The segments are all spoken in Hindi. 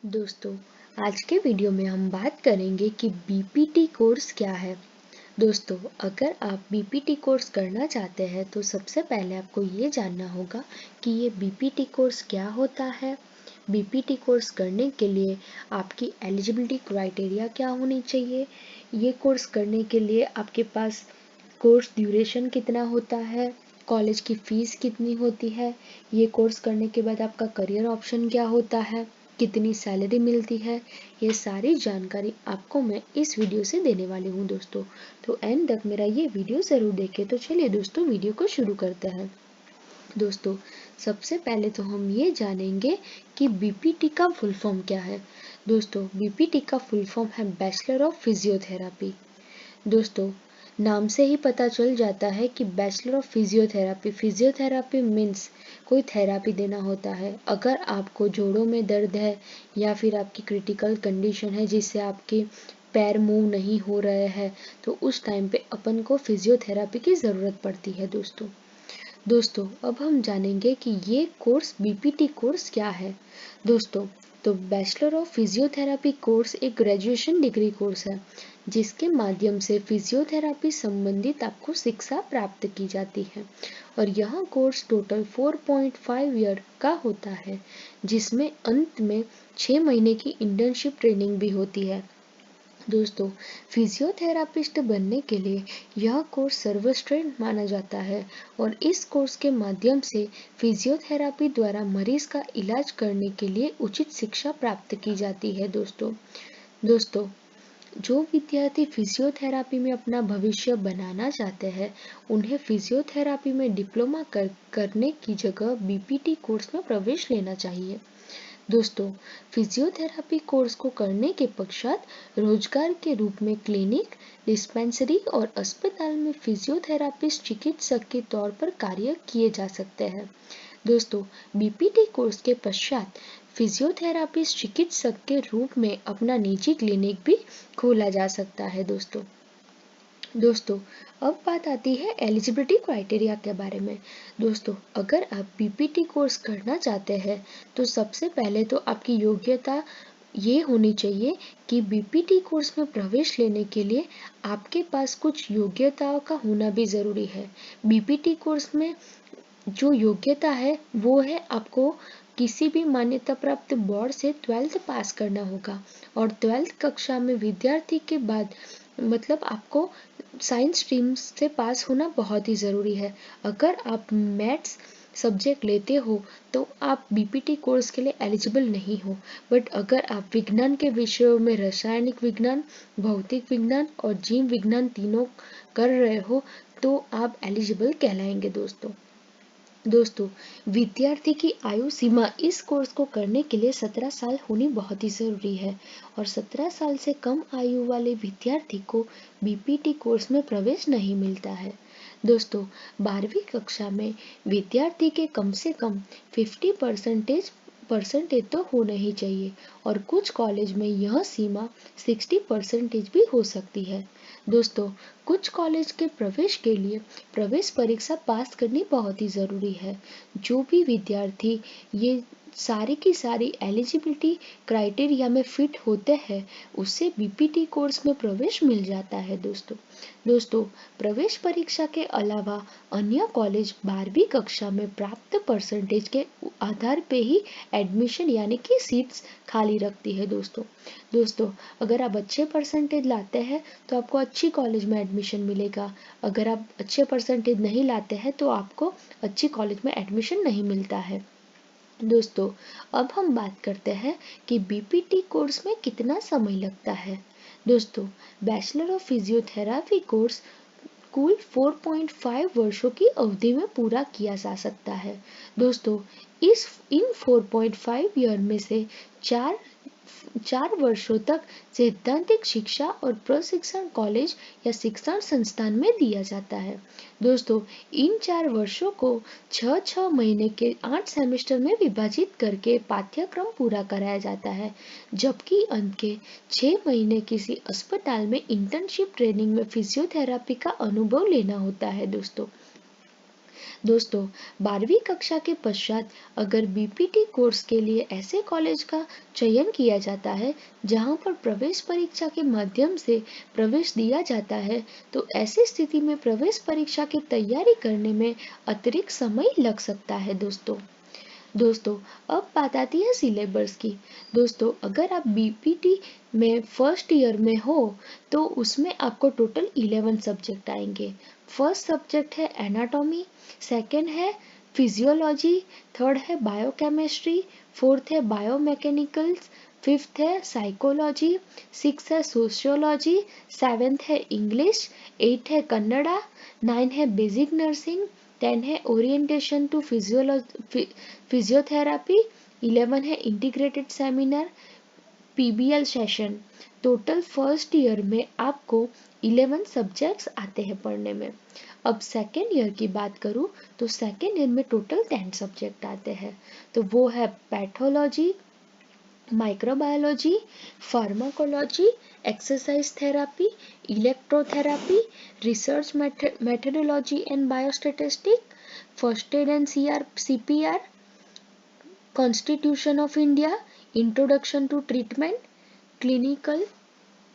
दोस्तों, आज के वीडियो में हम बात करेंगे कि बीपीटी कोर्स क्या है। दोस्तों, अगर आप बीपीटी कोर्स करना चाहते हैं तो सबसे पहले आपको ये जानना होगा कि ये बीपीटी कोर्स क्या होता है। बीपीटी कोर्स करने के लिए आपकी एलिजिबिलिटी क्राइटेरिया क्या होनी चाहिए। ये कोर्स करने के लिए आपके पास कोर्स ड्यूरेशन कितना होता है, कॉलेज की फीस कितनी होती है, ये कोर्स करने के बाद आपका करियर ऑप्शन क्या होता है, कितनी सैलरी मिलती है, ये सारी जानकारी आपको मैं इस वीडियो से देने वाली हूँ दोस्तों। तो एंड तक मेरा ये वीडियो ज़रूर देखें। तो चलिए दोस्तों, वीडियो को शुरू करते हैं। दोस्तों, सबसे पहले तो हम ये जानेंगे कि बीपीटी का फुल फॉर्म क्या है। दोस्तों, बीपीटी का फुल फॉर्म है बैचलर ऑफ फिजियोथेरापी। दोस्तों, नाम से ही पता चल जाता है कि bachelor of physiotherapy. Physiotherapy means कोई थेरापी देना होता है। अगर आपको जोड़ों में दर्द है या फिर आपकी क्रिटिकल कंडीशन है जिससे आपके पैर मूव नहीं हो रहे हैं, तो उस टाइम पे अपन को फिजियोथेरापी की ज़रूरत पड़ती है दोस्तों, अब हम जानेंगे कि ये कोर्स बीपीटी कोर्स क्या है। दोस्तों, तो बैचलर ऑफ फिजियोथेरापी कोर्स एक ग्रेजुएशन डिग्री कोर्स है जिसके माध्यम से फिजियोथेरापी संबंधित आपको शिक्षा प्राप्त की जाती है। और यह कोर्स टोटल 4.5 ईयर का होता है, जिसमें अंत में 6 महीने की इंटर्नशिप ट्रेनिंग भी होती है। दोस्तों, फिजियोथेरापिस्ट बनने के लिए यह कोर्स सर्वश्रेष्ठ माना जाता है और इस कोर्स के माध्यम से फिजियोथेरापी द्वारा मरीज का इलाज करने के लिए उचित शिक्षा प्राप्त की जाती है दोस्तों, जो विद्यार्थी फिजियोथेरापी में अपना भविष्य बनाना चाहते हैं, उन्हें फिजियोथेरापी में डिप्लोमा करने की जगह बीपीटी कोर्स में प्रवेश लेना चाहिए। दोस्तों, फिजियोथेरापी कोर्स को करने के पश्चात रोजगार के रूप में क्लिनिक, डिस्पेंसरी और अस्पताल में फिजियोथेरापिस्ट चिकित्सक के तौर पर कार्य किए जा सकते हैं। दोस्तों, बीपीटी कोर्स के पश्चात फिजियोथेरापिस्ट चिकित्सक के रूप में अपना निजी क्लिनिक भी खोला जा सकता है दोस्तों, अब बात आती है एलिजिबिलिटी क्राइटेरिया के बारे में। दोस्तों, अगर आप बीपीटी कोर्स करना चाहते हैं तो सबसे पहले तो आपकी योग्यता ये होनी चाहिए कि बीपीटी कोर्स में प्रवेश लेने के लिए आपके पास कुछ योग्यताओं का होना भी ज़रूरी है। बीपीटी कोर्स में जो योग्यता है वो है आपको किसी भी मान्यता प्राप्त बोर्ड से 12th पास करना होगा और 12th कक्षा में विद्यार्थी के बाद मतलब आपको साइंस स्ट्रीम से पास होना बहुत ही ज़रूरी है। अगर आप मैथ्स सब्जेक्ट लेते हो तो आप बीपीटी कोर्स के लिए एलिजिबल नहीं हो, बट अगर आप विज्ञान के विषयों में रासायनिक विज्ञान, भौतिक विज्ञान और जीव विज्ञान तीनों कर रहे हो तो आप एलिजिबल कहलाएंगे दोस्तों, विद्यार्थी की आयु सीमा इस कोर्स को करने के लिए 17 साल होनी बहुत ही ज़रूरी है और 17 साल से कम आयु वाले विद्यार्थी को बीपीटी कोर्स में प्रवेश नहीं मिलता है। दोस्तों, 12वीं कक्षा में विद्यार्थी के कम से कम 50% तो होना ही चाहिए और कुछ कॉलेज में यह सीमा 60% भी हो सकती है। दोस्तों, कुछ कॉलेज के प्रवेश के लिए प्रवेश परीक्षा पास करनी बहुत ही ज़रूरी है। जो भी विद्यार्थी ये सारी की सारी एलिजिबिलिटी क्राइटेरिया में फिट होते हैं उससे बीपीटी कोर्स में प्रवेश मिल जाता है दोस्तों, प्रवेश परीक्षा के अलावा अन्य कॉलेज 12वीं कक्षा में प्राप्त परसेंटेज के आधार पे ही एडमिशन यानी कि सीट्स खाली रखती है दोस्तों, अगर आप अच्छे परसेंटेज लाते हैं तो आपको अच्छी कॉलेज में एडमिशन मिलेगा। अगर आप अच्छे परसेंटेज नहीं लाते हैं तो आपको अच्छी कॉलेज में एडमिशन नहीं मिलता है दोस्तों, अब हम बात करते हैं कि बीपीटी कोर्स में कितना समय लगता है। दोस्तों, बैचलर ऑफ फिजियोथेरापी कोर्स कुल 4.5 वर्षों की अवधि में पूरा किया जा सकता है। दोस्तों, इन 4.5 ईयर में से चार वर्षों तक सैद्धांतिक शिक्षा और प्रशिक्षण कॉलेज या शिक्षण संस्थान में दिया जाता है। दोस्तों, इन 4 वर्षों को 6 महीने के 8 सेमेस्टर में विभाजित करके पाठ्यक्रम पूरा कराया जाता है, जबकि अंत के 6 महीने किसी अस्पताल में इंटर्नशिप ट्रेनिंग में फिजियोथेरापी का अनुभव लेना होता है दोस्तों 12वीं कक्षा के पश्चात अगर बीपीटी कोर्स के लिए ऐसे कॉलेज का चयन किया जाता है जहां पर प्रवेश परीक्षा के माध्यम से प्रवेश दिया जाता है, तो ऐसी स्थिति में प्रवेश परीक्षा की तैयारी करने में अतिरिक्त समय लग सकता है। दोस्तों अब बात आती है सिलेबस की। दोस्तों अगर आप बीपीटी में फर्स्ट ईयर में हो तो उसमें आपको टोटल 11 सब्जेक्ट आएंगे। फर्स्ट सब्जेक्ट है एनाटॉमी, सेकंड है फिजियोलॉजी, थर्ड है बायोकेमिस्ट्री, फोर्थ है बायोमैकेनिकल्स, फिफ्थ है साइकोलॉजी, सिक्स है सोशियोलॉजी, सेवेंथ है इंग्लिश, एट है कन्नड़ा, नाइन है बेसिक नर्सिंग, 10 है ओरिएंटेशन टू फिजियोथेरापी, 11 है integrated seminar PBL session. Total first year में आपको 11 सब्जेक्ट्स आते हैं पढ़ने में। अब सेकेंड ईयर की बात करूं तो सेकेंड ईयर में टोटल 10 सब्जेक्ट आते हैं। तो वो है pathology, microbiology, pharmacology, exercise therapy, electrotherapy, research methodology and biostatistic, first aid and CPR, constitution of India, introduction to treatment, clinical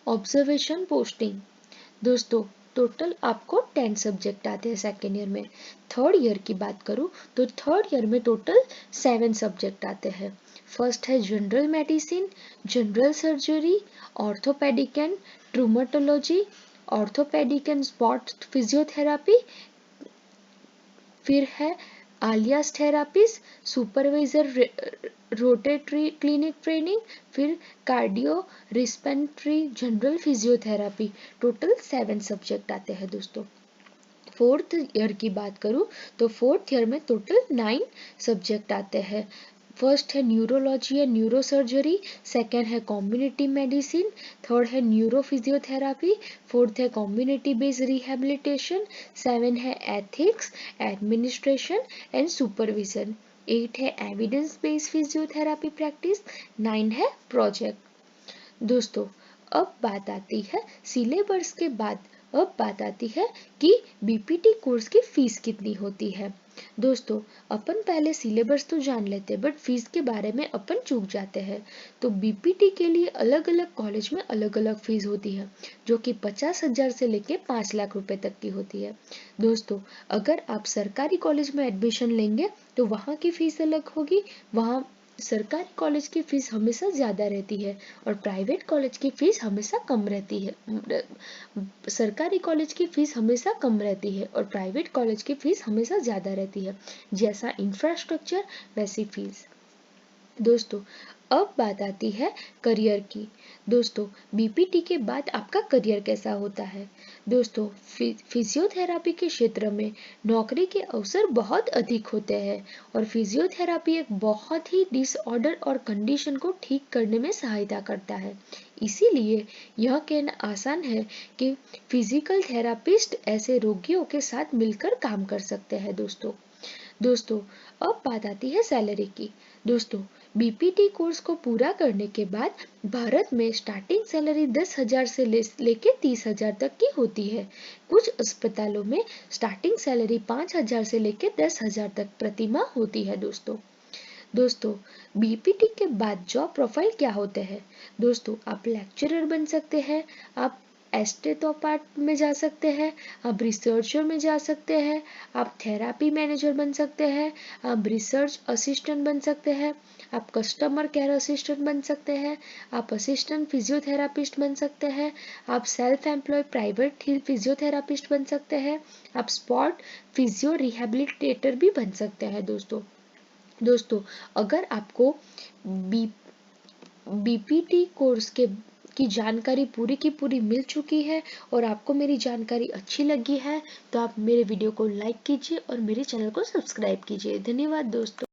observation posting. दोस्तों टोटल आपको 10 सब्जेक्ट आते हैं सेकेंड ईयर में। थर्ड ईयर की बात करूं तो थर्ड ईयर में टोटल 7 सब्जेक्ट आते हैं। फर्स्ट है general medicine, general surgery, orthopedic and ट्रूमेटोलॉजी, orthopedic and sports physiotherapy, फिर है alias therapist, supervisor rotatory clinic training, फिर cardio respiratory general physiotherapy. Total 7 subject आते हैं दोस्तों। फोर्थ ईयर की बात करूं तो फोर्थ ईयर में टोटल 9 सब्जेक्ट आते हैं। फर्स्ट है न्यूरोलॉजी एंड न्यूरोसर्जरी, सेकेंड है कम्युनिटी मेडिसिन, थर्ड है न्यूरो फिजियोथेरापी, फोर्थ है कम्युनिटी बेस्ड रिहेबिलिटेशन, सेवन है ethics, administration and supervision, eight है evidence based physiotherapy practice, nine है प्रोजेक्ट। दोस्तों अब बात आती है सिलेबस के बाद, अब बात आती है कि बीपीटी कोर्स की फीस कितनी होती है। दोस्तों अपन पहले सिलेबस तो जान लेते हैं बट फीस के बारे में अपन चूक जाते हैं। तो बीपीटी के लिए अलग अलग कॉलेज में अलग अलग फीस होती है जो कि 50,000 से लेके 5 लाख रुपए तक की होती है। दोस्तों अगर आप सरकारी कॉलेज में एडमिशन लेंगे तो वहाँ की फीस अलग होगी, वहाँ सरकारी कॉलेज की फीस हमेशा ज्यादा रहती है और प्राइवेट कॉलेज की फीस हमेशा कम रहती है। सरकारी कॉलेज की फीस हमेशा कम रहती है और प्राइवेट कॉलेज की फीस हमेशा ज्यादा रहती है। जैसा इंफ्रास्ट्रक्चर वैसी फीस। दोस्तों अब बात आती है करियर की। दोस्तों बीपीटी के बाद आपका करियर कैसा होता है। दोस्तों फिजियोथेरापी के क्षेत्र में नौकरी के अवसर बहुत अधिक होते हैं और फिजियोथेरापी एक बहुत ही डिसऑर्डर और कंडीशन को ठीक करने में सहायता करता है। इसीलिए यह कहना आसान है कि फिजिकल थेरापिस्ट ऐसे रोगियों के साथ मिलकर काम कर सकते हैं। दोस्तों अब बात आती है सैलरी की। दोस्तों बीपीटी कोर्स को पूरा करने के बाद भारत में स्टार्टिंग सैलरी 10,000 से लेके 30,000 तक की होती है। कुछ अस्पतालों में स्टार्टिंग सैलरी 5,000 से लेके 10,000 तक प्रति माह होती है। दोस्तों बीपीटी के बाद जॉब प्रोफाइल क्या होते हैं। दोस्तों आप लेक्चरर बन सकते हैं, आप एस्टेथोपैथ में जा सकते हैं, आप रिसर्चर में जा सकते हैं, आप थेरापी मैनेजर बन सकते हैं, आप रिसर्च असिस्टेंट बन सकते हैं, आप कस्टमर केयर असिस्टेंट बन सकते हैं, आप असिस्टेंट फिजियोथेरापिस्ट बन सकते हैं, आप सेल्फ एम्प्लॉय प्राइवेट फिजियोथेरापिस्ट बन सकते हैं, आप स्पॉट फिजियो रिहेबिलिटेटर भी बन सकते हैं। दोस्तों अगर आपको बीपीटी कोर्स की जानकारी पूरी की पूरी मिल चुकी है और आपको मेरी जानकारी अच्छी लगी है तो आप मेरे वीडियो को लाइक कीजिए और मेरे चैनल को सब्सक्राइब कीजिए। धन्यवाद दोस्तों।